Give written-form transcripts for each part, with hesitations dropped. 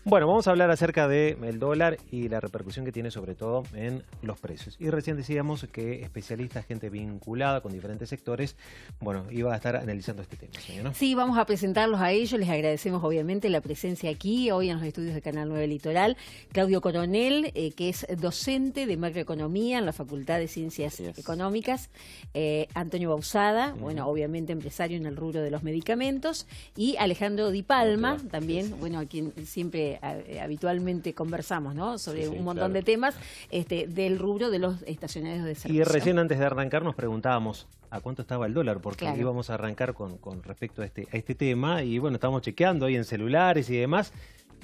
Bueno, vamos a hablar acerca del dólar y la repercusión que tiene sobre todo en los precios. Y recién decíamos que especialistas, gente vinculada con diferentes sectores, bueno, iba a estar analizando este tema, ¿no? Sí, vamos a presentarlos a ellos. Les agradecemos obviamente la presencia aquí, hoy en los estudios de Canal 9 Litoral. Claudio Coronel, que es docente de macroeconomía en la Facultad de Ciencias Económicas. Antonio Bausada, bueno, obviamente empresario en el rubro de los medicamentos. Y Alejandro Di Palma, también, bueno, a quien siempre habitualmente conversamos, ¿no? Sobre un montón de temas del rubro de los estacionarios de servicio. Y recién antes de arrancar nos preguntábamos a cuánto estaba el dólar, porque íbamos a arrancar con respecto a este tema, y bueno, estamos chequeando ahí en celulares y demás.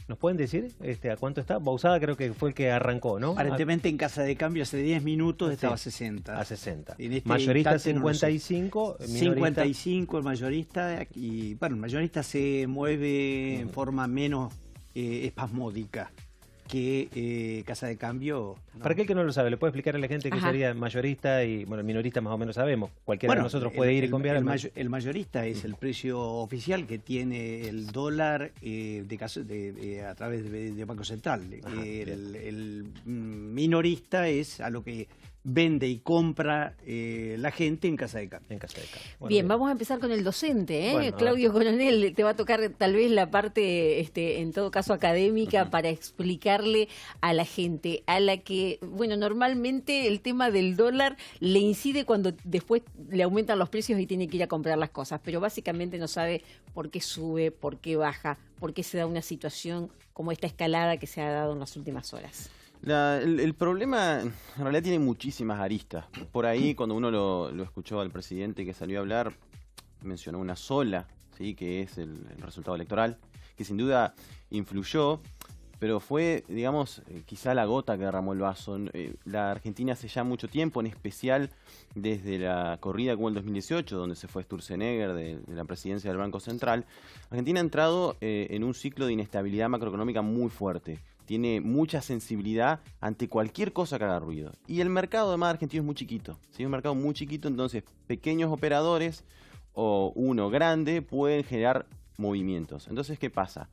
¿Nos pueden decir a cuánto está? Bausada creo que fue el que arrancó, ¿no? Aparentemente en casa de cambio hace 10 minutos estaba a 60. A 60. Mayorista 55, no 55 el mayorista, y bueno, el mayorista se mueve en forma menos espasmódica que casa de cambio. ¿No? Para aquel que no lo sabe, ¿le puede explicar a la gente qué sería mayorista y bueno, minorista más o menos sabemos? Cualquiera de nosotros puede ir y cambiar. El mayorista es el precio oficial que tiene el dólar a través de Banco Central. El minorista es a lo que vende y compra la gente en casa de cambio. Bueno, bien, vamos a empezar con el docente, Bueno, Claudio Coronel, te va a tocar tal vez la parte, en todo caso académica, para explicarle a la gente, a la que, bueno, normalmente el tema del dólar le incide cuando después le aumentan los precios y tiene que ir a comprar las cosas, pero básicamente no sabe por qué sube, por qué baja, por qué se da una situación como esta escalada que se ha dado en las últimas horas. El problema en realidad tiene muchísimas aristas. Por ahí, cuando uno lo escuchó al presidente que salió a hablar, mencionó una sola, ¿sí? Que es el resultado electoral, que sin duda influyó, pero fue, digamos, quizá la gota que derramó el vaso. La Argentina hace ya mucho tiempo, en especial desde la corrida como el 2018, donde se fue Sturzenegger de la presidencia del Banco Central, Argentina ha entrado en un ciclo de inestabilidad macroeconómica muy fuerte. Tiene mucha sensibilidad ante cualquier cosa que haga ruido. Y el mercado además argentino es muy chiquito. ¿Sí? Es un mercado muy chiquito, entonces pequeños operadores o uno grande pueden generar movimientos. Entonces, ¿qué pasa?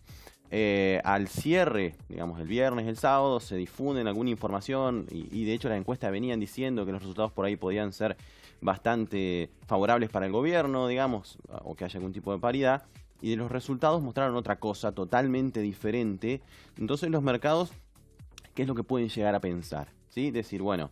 Al cierre, digamos el viernes, el sábado, se difunden alguna información y de hecho las encuestas venían diciendo que los resultados por ahí podían ser bastante favorables para el gobierno, digamos, o que haya algún tipo de paridad. Y de los resultados mostraron otra cosa totalmente diferente. Entonces los mercados, ¿qué es lo que pueden llegar a pensar? ¿Sí? Decir, bueno,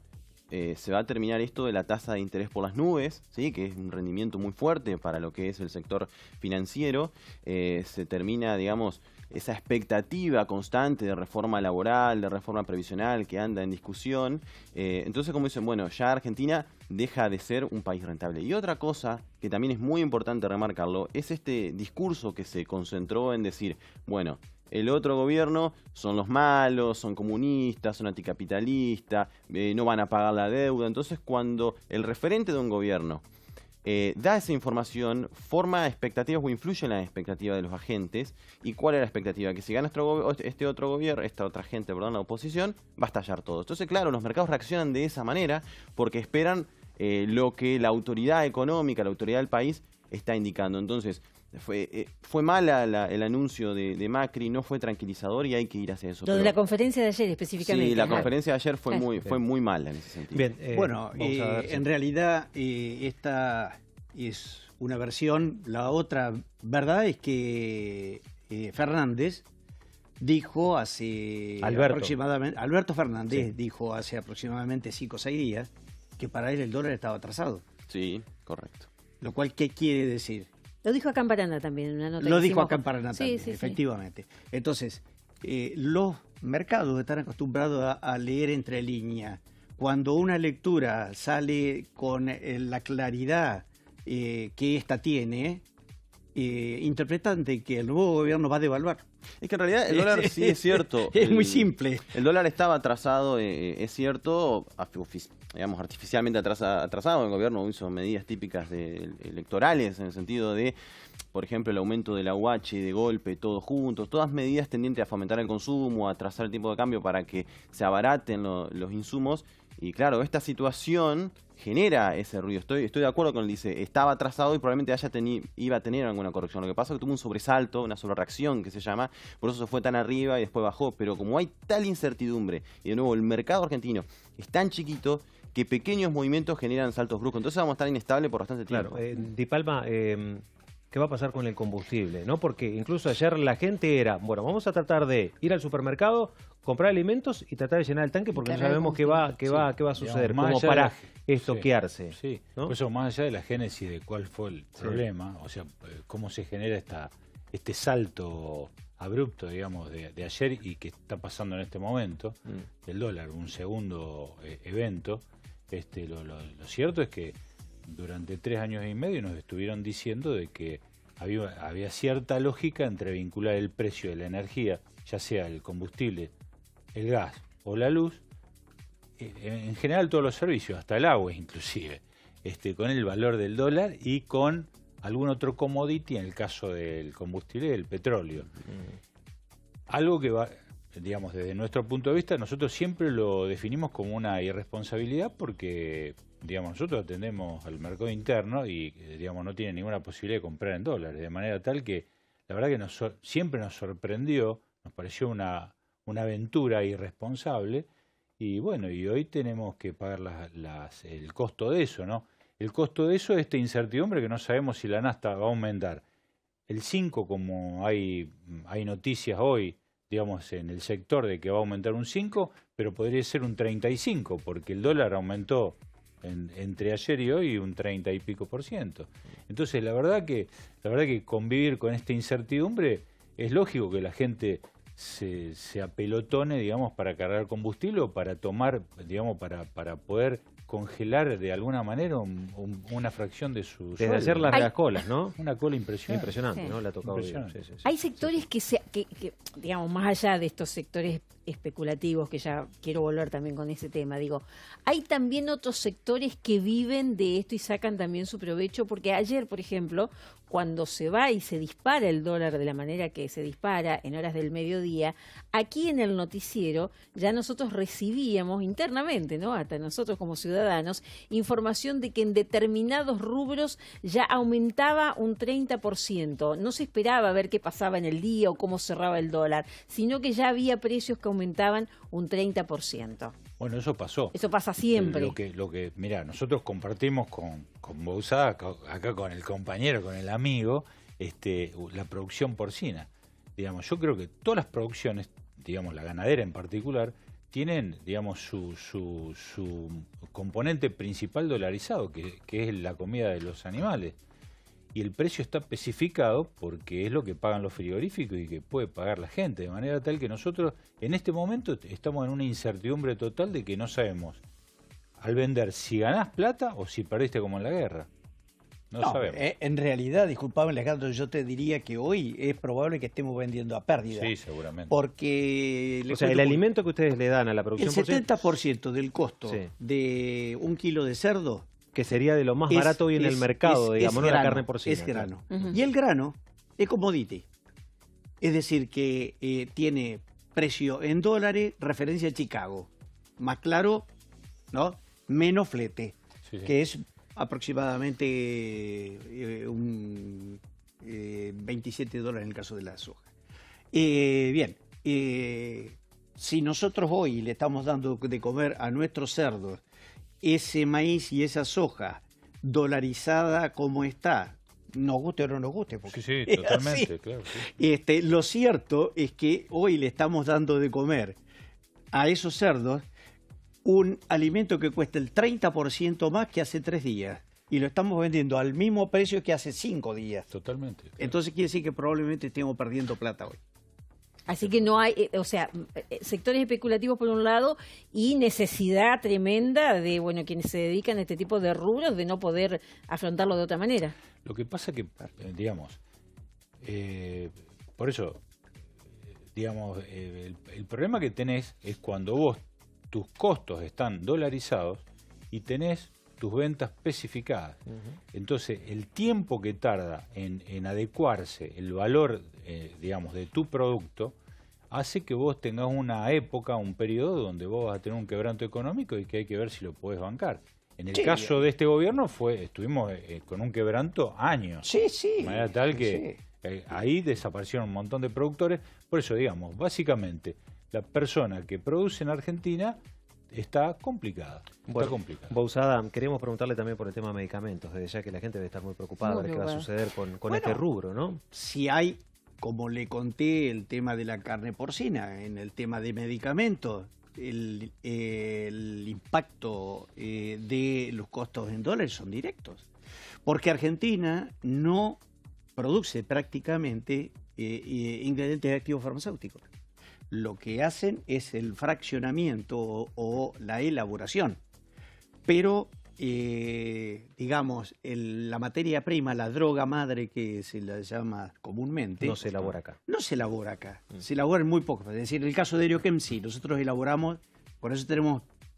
se va a terminar esto de la tasa de interés por las nubes, ¿sí? Que es un rendimiento muy fuerte para lo que es el sector financiero. Se termina, digamos, esa expectativa constante de reforma laboral, de reforma previsional que anda en discusión. Entonces, como dicen, bueno, ya Argentina deja de ser un país rentable. Y otra cosa que también es muy importante remarcarlo, es este discurso que se concentró en decir, bueno, el otro gobierno son los malos, son comunistas, son anticapitalistas, no van a pagar la deuda. Entonces, cuando el referente de un gobierno da esa información, forma expectativas o influye en la expectativa de los agentes. ¿Y cuál es la expectativa? Que si gana este otro gobierno, esta otra gente, perdón, la oposición, va a estallar todo. Entonces, claro, los mercados reaccionan de esa manera porque esperan lo que la autoridad económica, la autoridad del país está indicando. Entonces, fue mala el anuncio de Macri, no fue tranquilizador y hay que ir hacia eso. Lo de la conferencia de ayer específicamente. Sí, la conferencia de ayer fue muy mala en ese sentido. Bien, bueno, en realidad esta es una versión. La otra verdad es que Fernández dijo Alberto Fernández dijo hace aproximadamente 5 o 6 días que para él el dólar estaba atrasado. Sí, correcto. Lo cual, ¿qué quiere decir? Lo dijo acá en Paraná también, en una nota. Lo dijo acá en Paraná también, efectivamente. Entonces, los mercados están acostumbrados a leer entre líneas. Cuando una lectura sale con la claridad que ésta tiene, interpretan de que el nuevo gobierno va a devaluar. Es que en realidad el dólar sí es cierto. Es muy simple. El dólar estaba atrasado, es cierto, digamos, artificialmente atrasado. El gobierno hizo medidas típicas electorales en el sentido de, por ejemplo, el aumento de la UH de golpe, todos juntos, todas medidas tendientes a fomentar el consumo, a atrasar el tipo de cambio para que se abaraten los insumos. Y claro, esta situación genera ese ruido. Estoy de acuerdo con él, dice, estaba atrasado y probablemente iba a tener alguna corrección. Lo que pasa es que tuvo un sobresalto, una sobrereacción que se llama, por eso se fue tan arriba y después bajó. Pero como hay tal incertidumbre, y de nuevo el mercado argentino es tan chiquito, que pequeños movimientos generan saltos bruscos. Entonces vamos a estar inestables por bastante tiempo. Claro, Di Palma, ¿qué va a pasar con el combustible? ¿No? Porque incluso ayer la gente era, bueno, vamos a tratar de ir al supermercado, comprar alimentos y tratar de llenar el tanque porque no sabemos qué va a suceder, como para estoquearse. Sí, ¿no? Por eso, más allá de la génesis de cuál fue el problema, o sea, cómo se genera este salto abrupto, digamos, de ayer y que está pasando en este momento, del dólar, un segundo evento. Lo cierto es que durante 3 años y medio nos estuvieron diciendo de que había cierta lógica entre vincular el precio de la energía, ya sea el combustible, el gas o la luz, en general todos los servicios, hasta el agua inclusive, con el valor del dólar y con algún otro commodity, en el caso del combustible, del petróleo. Algo que va, digamos, desde nuestro punto de vista, nosotros siempre lo definimos como una irresponsabilidad porque, digamos, nosotros atendemos al mercado interno y, digamos, no tiene ninguna posibilidad de comprar en dólares, de manera tal que la verdad que siempre nos sorprendió, nos pareció una aventura irresponsable y bueno, y hoy tenemos que pagar el costo de eso, ¿no? El costo de eso es esta incertidumbre que no sabemos si la nafta va a aumentar. El 5, como hay noticias hoy, digamos, en el sector de que va a aumentar un 5, pero podría ser un 35, porque el dólar aumentó entre ayer y hoy un 30 y pico %. Entonces, la verdad que convivir con esta incertidumbre es lógico que la gente se apelotone, digamos, para cargar combustible o para tomar, digamos, para poder congelar de alguna manera una fracción de su Desde hacer las colas, ¿no? Una cola impresionante. Impresionante, Sí. ¿no? La ha tocado bien. Hay sectores que, digamos, más allá de estos sectores especulativos, que ya quiero volver también con ese tema, digo, hay también otros sectores que viven de esto y sacan también su provecho, porque ayer, por ejemplo, cuando se va y se dispara el dólar de la manera que se dispara en horas del mediodía, aquí en el noticiero ya nosotros recibíamos internamente, ¿no? Hasta nosotros como ciudadanos, información de que en determinados rubros ya aumentaba un 30%. No se esperaba ver qué pasaba en el día o cómo cerraba el dólar, sino que ya había precios que aumentaban un 30%. Bueno, eso pasó. Eso pasa siempre. Lo que mirá, nosotros compartimos con Bauzá, acá con el compañero, con el amigo, la producción porcina. Digamos, yo creo que todas las producciones, digamos, la ganadera en particular, tienen, digamos, su componente principal dolarizado, que es la comida de los animales. Y el precio está especificado porque es lo que pagan los frigoríficos y que puede pagar la gente, de manera tal que nosotros en este momento estamos en una incertidumbre total de que no sabemos al vender si ganás plata o si perdiste como en la guerra. No sabemos. En realidad, disculpame Alejandro, yo te diría que hoy es probable que estemos vendiendo a pérdida. Sí, seguramente. Porque o sea, el alimento que ustedes le dan a la producción el 70% del costo de 1 kilo de cerdo, que sería de lo más barato hoy en el mercado, digamos, no la carne porcina. Es grano. Y el grano es commodity. Es decir, que tiene precio en dólares, referencia a Chicago. Más claro, ¿no? Menos flete, que es aproximadamente un $27 en el caso de la soja. Bien, si nosotros hoy le estamos dando de comer a nuestros cerdos ese maíz y esa soja dolarizada como está, nos guste o no nos guste. Porque sí, totalmente, claro. Sí. Lo cierto es que hoy le estamos dando de comer a esos cerdos un alimento que cuesta el 30% más que hace 3 días. Y lo estamos vendiendo al mismo precio que hace 5 días. Totalmente. Claro. Entonces quiere decir que probablemente estemos perdiendo plata hoy. Así que no hay, o sea, sectores especulativos por un lado y necesidad tremenda de, bueno, quienes se dedican a este tipo de rubros de no poder afrontarlo de otra manera. Lo que pasa que, digamos, por eso, digamos, el problema que tenés es cuando vos, tus costos están dolarizados y tenés tus ventas especificadas. Entonces, el tiempo que tarda en adecuarse el valor, digamos, de tu producto hace que vos tengas una época, un periodo donde vos vas a tener un quebranto económico y que hay que ver si lo podés bancar. En el caso de este gobierno estuvimos con un quebranto años. De manera tal que ahí desaparecieron un montón de productores. Por eso, digamos, básicamente, la persona que produce en Argentina está complicada. Bouzada, queremos preguntarle también por el tema de medicamentos, desde ya que la gente debe estar muy preocupada de qué va a suceder con este rubro, ¿no? Si hay, como le conté, el tema de la carne porcina, en el tema de medicamentos, el impacto de los costos en dólares son directos. Porque Argentina no produce prácticamente ingredientes activos farmacéuticos. Lo que hacen es el fraccionamiento o la elaboración. Pero, digamos, la materia prima, la droga madre que se la llama comúnmente... No se elabora acá. No se elabora acá. Se elabora en muy poco. Es decir, en el caso de Erioquem sí, nosotros elaboramos, por eso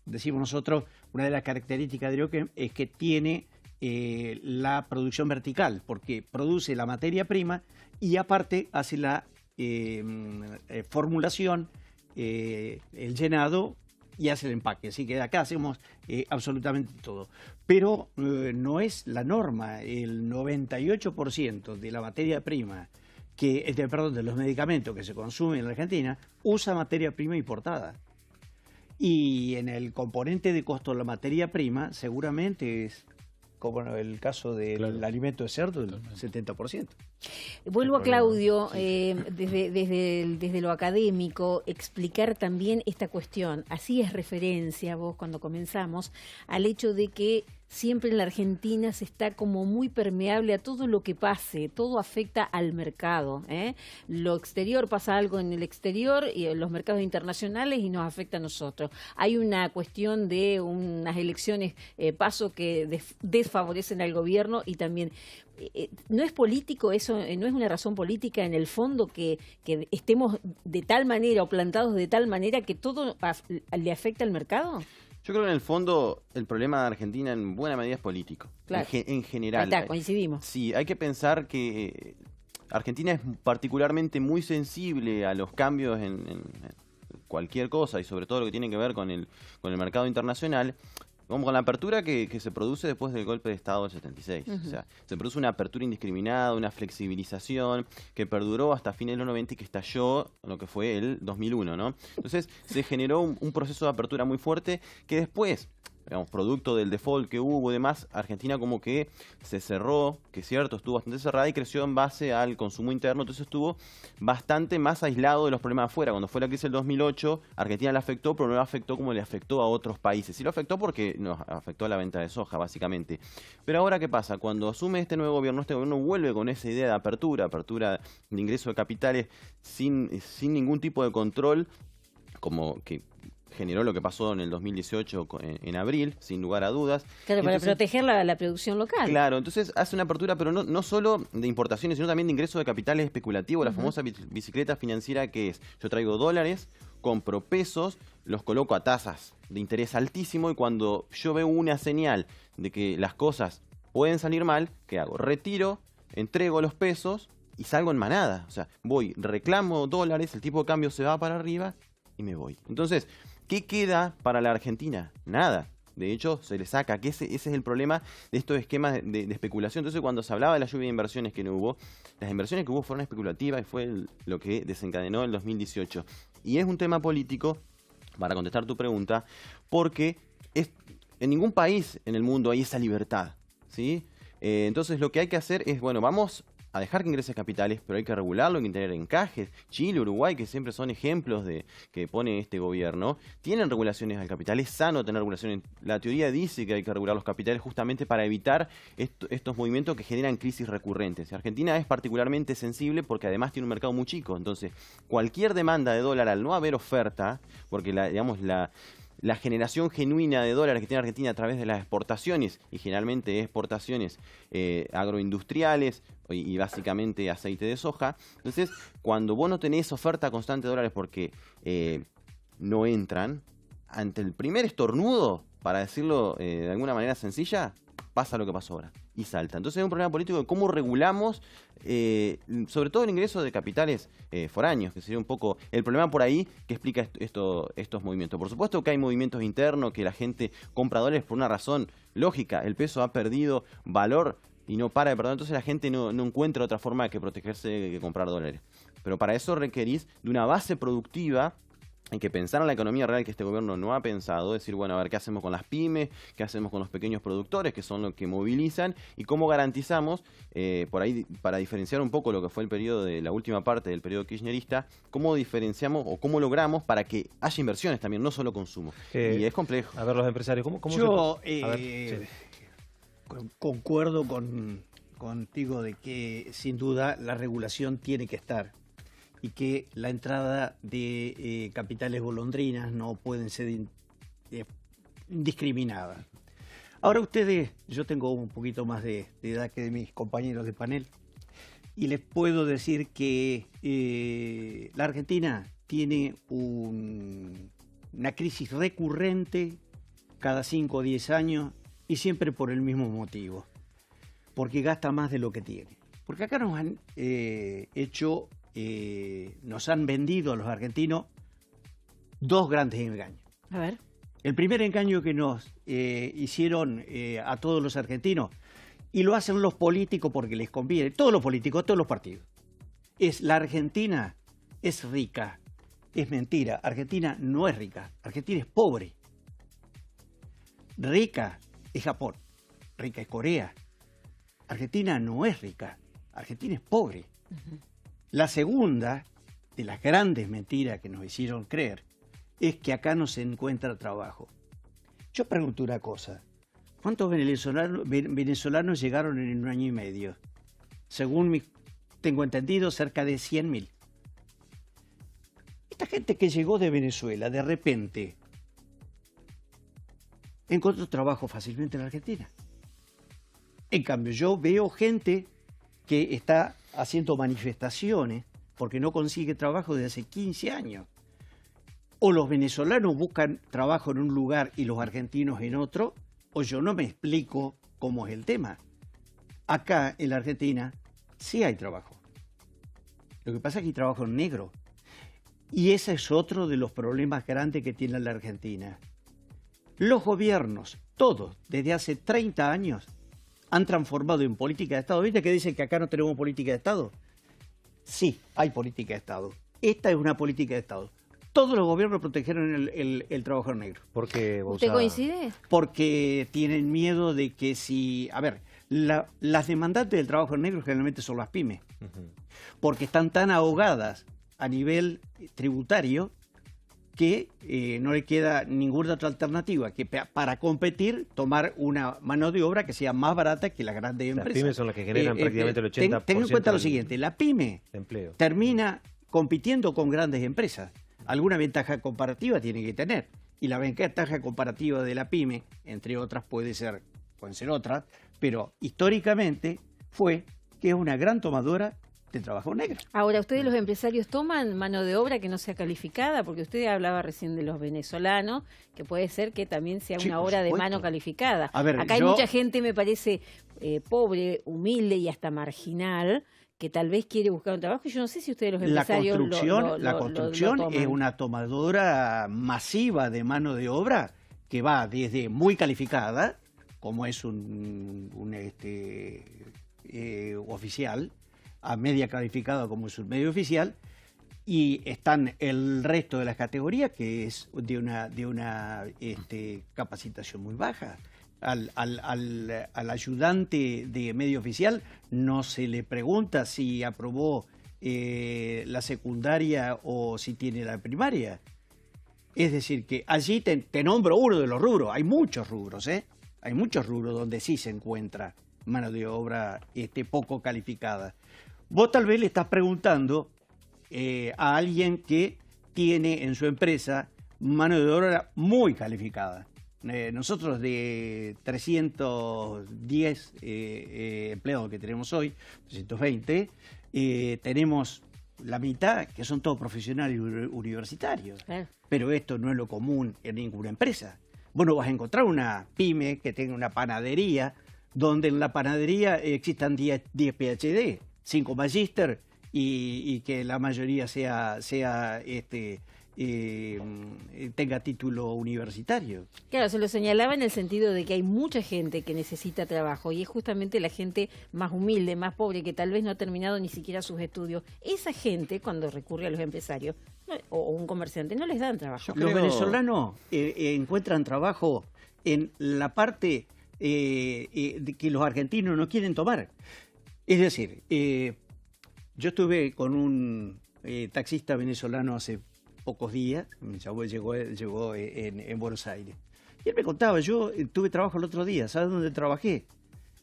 decimos nosotros, una de las características de Erioquem es que tiene la producción vertical, porque produce la materia prima y aparte hace la formulación, el llenado y hace el empaque. Así que acá hacemos absolutamente todo. Pero no es la norma. El 98% de la materia prima, de los medicamentos que se consumen en la Argentina, usa materia prima importada. Y en el componente de costo de la materia prima, seguramente es, como en el caso del alimento de cerdo, el 70%. Vuelvo a Claudio, desde lo académico, explicar también esta cuestión. Así es referencia, vos cuando comenzamos, al hecho de que siempre en la Argentina se está como muy permeable a todo lo que pase, todo afecta al mercado, ¿eh? Lo exterior, pasa algo en el exterior y en los mercados internacionales y nos afecta a nosotros. Hay una cuestión de unas elecciones paso que desfavorecen al gobierno y también... ¿No es político eso? ¿No es una razón política en el fondo que estemos de tal manera o plantados de tal manera que todo le afecta al mercado? Yo creo que en el fondo el problema de Argentina en buena medida es político. Claro. En general. Ahí está, coincidimos. Sí, hay que pensar que Argentina es particularmente muy sensible a los cambios en cualquier cosa y sobre todo lo que tiene que ver con el mercado internacional. Como con la apertura que se produce después del golpe de Estado del 76. O sea, se produce una apertura indiscriminada, una flexibilización que perduró hasta fines de los 90 y que estalló en lo que fue el 2001, ¿no? Entonces se generó un proceso de apertura muy fuerte que después, digamos, producto del default que hubo y demás, Argentina como que se cerró, que es cierto, estuvo bastante cerrada y creció en base al consumo interno, entonces estuvo bastante más aislado de los problemas afuera. Cuando fue la crisis del 2008, Argentina le afectó, pero no le afectó como le afectó a otros países. Sí lo afectó porque nos afectó a la venta de soja, básicamente. Pero ahora, ¿qué pasa? Cuando asume este gobierno vuelve con esa idea de apertura de ingreso de capitales sin ningún tipo de control, como que generó lo que pasó en el 2018 en abril, sin lugar a dudas. Claro, para proteger la producción local. Claro, entonces hace una apertura, pero no solo de importaciones, sino también de ingreso de capitales especulativos, la famosa bicicleta financiera que es, yo traigo dólares, compro pesos, los coloco a tasas de interés altísimo y cuando yo veo una señal de que las cosas pueden salir mal, ¿qué hago? Retiro, entrego los pesos y salgo en manada. O sea, voy, reclamo dólares, el tipo de cambio se va para arriba y me voy. Entonces, ¿qué queda para la Argentina? Nada. De hecho, se le saca, que ese es el problema de estos esquemas de especulación. Entonces, cuando se hablaba de la lluvia de inversiones que no hubo, las inversiones que hubo fueron especulativas y fue lo que desencadenó el 2018. Y es un tema político, para contestar tu pregunta, porque en ningún país en el mundo hay esa libertad, ¿sí? Entonces, lo que hay que hacer es, bueno, vamos a dejar que ingresen capitales, pero hay que regularlo, hay que tener encajes. Chile, Uruguay, que siempre son ejemplos que pone este gobierno, tienen regulaciones al capital. Es sano tener regulaciones. La teoría dice que hay que regular los capitales justamente para evitar estos movimientos que generan crisis recurrentes. Argentina es particularmente sensible porque además tiene un mercado muy chico. Entonces, cualquier demanda de dólar al no haber oferta, porque la generación genuina de dólares que tiene Argentina a través de las exportaciones, y generalmente exportaciones agroindustriales y básicamente aceite de soja. Entonces, cuando vos no tenés oferta constante de dólares porque no entran, ante el primer estornudo, para decirlo de alguna manera sencilla, pasa lo que pasó ahora y salta. Entonces es un problema político de cómo regulamos, sobre todo el ingreso de capitales foráneos, que sería un poco el problema por ahí que explica estos movimientos. Por supuesto que hay movimientos internos, que la gente compra dólares por una razón lógica. El peso ha perdido valor y no para de perder, entonces la gente no encuentra otra forma que protegerse que comprar dólares. Pero para eso requerís de una base productiva. Hay que pensar en la economía real que este gobierno no ha pensado, decir, bueno, a ver, ¿qué hacemos con las pymes? ¿Qué hacemos con los pequeños productores, que son los que movilizan? ¿Y cómo garantizamos, por ahí, para diferenciar un poco lo que fue el periodo de la última parte del periodo kirchnerista, cómo diferenciamos o cómo logramos para que haya inversiones también, no solo consumo? Y es complejo. A ver, los empresarios, ¿cómo Yo sí. Concuerdo contigo de que, sin duda, la regulación tiene que estar. Y que la entrada de capitales golondrinas no pueden ser indiscriminadas. Ahora ustedes, yo tengo un poquito más de edad que de mis compañeros de panel, y les puedo decir que la Argentina tiene una crisis recurrente cada 5 o 10 años y siempre por el mismo motivo, porque gasta más de lo que tiene. Porque acá nos han nos han vendido a los argentinos 2 grandes engaños. A ver. El primer engaño que nos hicieron a todos los argentinos, y lo hacen los políticos porque les conviene, todos los políticos, todos los partidos, es: la Argentina es rica. Es mentira, Argentina no es rica, Argentina es pobre. Rica es Japón, rica es Corea. Argentina no es rica, Argentina es pobre. La segunda de las grandes mentiras que nos hicieron creer es que acá no se encuentra trabajo. Yo pregunto una cosa: ¿cuántos venezolanos llegaron en 1 año y medio? Según tengo entendido, cerca de 100.000. Esta gente que llegó de Venezuela, de repente, encontró trabajo fácilmente en la Argentina. En cambio, yo veo gente que está haciendo manifestaciones porque no consigue trabajo desde hace 15 años. O los venezolanos buscan trabajo en un lugar y los argentinos en otro, o yo no me explico cómo es el tema. Acá, en la Argentina, sí hay trabajo. Lo que pasa es que hay trabajo en negro. Y ese es otro de los problemas grandes que tiene la Argentina. Los gobiernos, todos, desde hace 30 años, han transformado en política de Estado. ¿Viste que dicen que acá no tenemos política de Estado? Sí, hay política de Estado. Esta es una política de Estado. Todos los gobiernos protegieron el trabajo negro. ¿Por qué, ¿Usted coincide? Porque tienen miedo de que si... A ver, las demandantes del trabajo negro generalmente son las pymes. Porque están tan ahogadas a nivel tributario que no le queda ninguna otra alternativa que para competir tomar una mano de obra que sea más barata que las grandes empresas. Las pymes son las que generan prácticamente el 80%. Ten en cuenta lo siguiente: la pyme empleo termina compitiendo con grandes empresas. Alguna ventaja comparativa tiene que tener. Y la ventaja comparativa de la pyme, entre otras, pueden ser otras, pero históricamente fue que es una gran tomadora de trabajo negro. Ahora, ¿ustedes los empresarios toman mano de obra que no sea calificada? Porque usted hablaba recién de los venezolanos, que puede ser que también sea una obra de mano calificada. A ver, acá hay mucha gente, me parece, pobre, humilde y hasta marginal, que tal vez quiere buscar un trabajo. Yo no sé si ustedes los empresarios la construcción es una tomadora masiva de mano de obra que va desde muy calificada, como es un oficial, a media calificada como es un medio oficial, y están el resto de las categorías que es de una capacitación muy baja. Al ayudante de medio oficial no se le pregunta si aprobó la secundaria o si tiene la primaria. Es decir, que allí te nombro uno de los rubros. Hay muchos rubros, hay muchos rubros donde sí se encuentra mano de obra poco calificada. Vos tal vez le estás preguntando a alguien que tiene en su empresa mano de obra muy calificada. Nosotros de 310 empleados que tenemos hoy, 320, tenemos la mitad que son todos profesionales universitarios. Pero esto no es lo común en ninguna empresa. Vos no vas a encontrar una pyme que tenga una panadería donde en la panadería existan 10 PhD, 5 magíster y que la mayoría tenga título universitario. Claro, se lo señalaba en el sentido de que hay mucha gente que necesita trabajo y es justamente la gente más humilde, más pobre, que tal vez no ha terminado ni siquiera sus estudios. Esa gente, cuando recurre a los empresarios o un comerciante, no les dan trabajo. Los venezolanos encuentran trabajo en la parte que los argentinos no quieren tomar. Es decir, yo estuve con un taxista venezolano hace pocos días, llegó en Buenos Aires. Y él me contaba, yo tuve trabajo el otro día, ¿sabes dónde trabajé?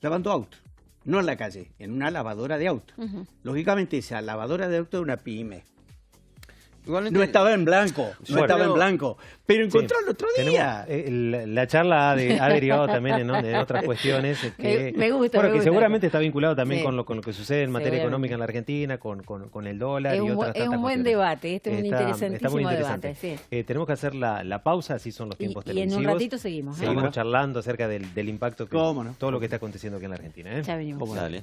Lavando autos, no en la calle, en una lavadora de autos. Lógicamente esa lavadora de autos es una pyme. Igualmente, no estaba en blanco, pero encontró el otro día. La charla ha derivado también de otras cuestiones que, me gusta, que seguramente está vinculado también con lo que sucede en materia económica en la Argentina, con el dólar y otras tantas Es un buen cuestiones. debate, este es un interesantísimo debate. Sí. Tenemos que hacer la pausa, así son los tiempos televisivos. Y en un ratito seguimos. Seguimos charlando acerca del impacto que ¿Cómo no? todo lo que está aconteciendo aquí en la Argentina. Ya venimos. Dale.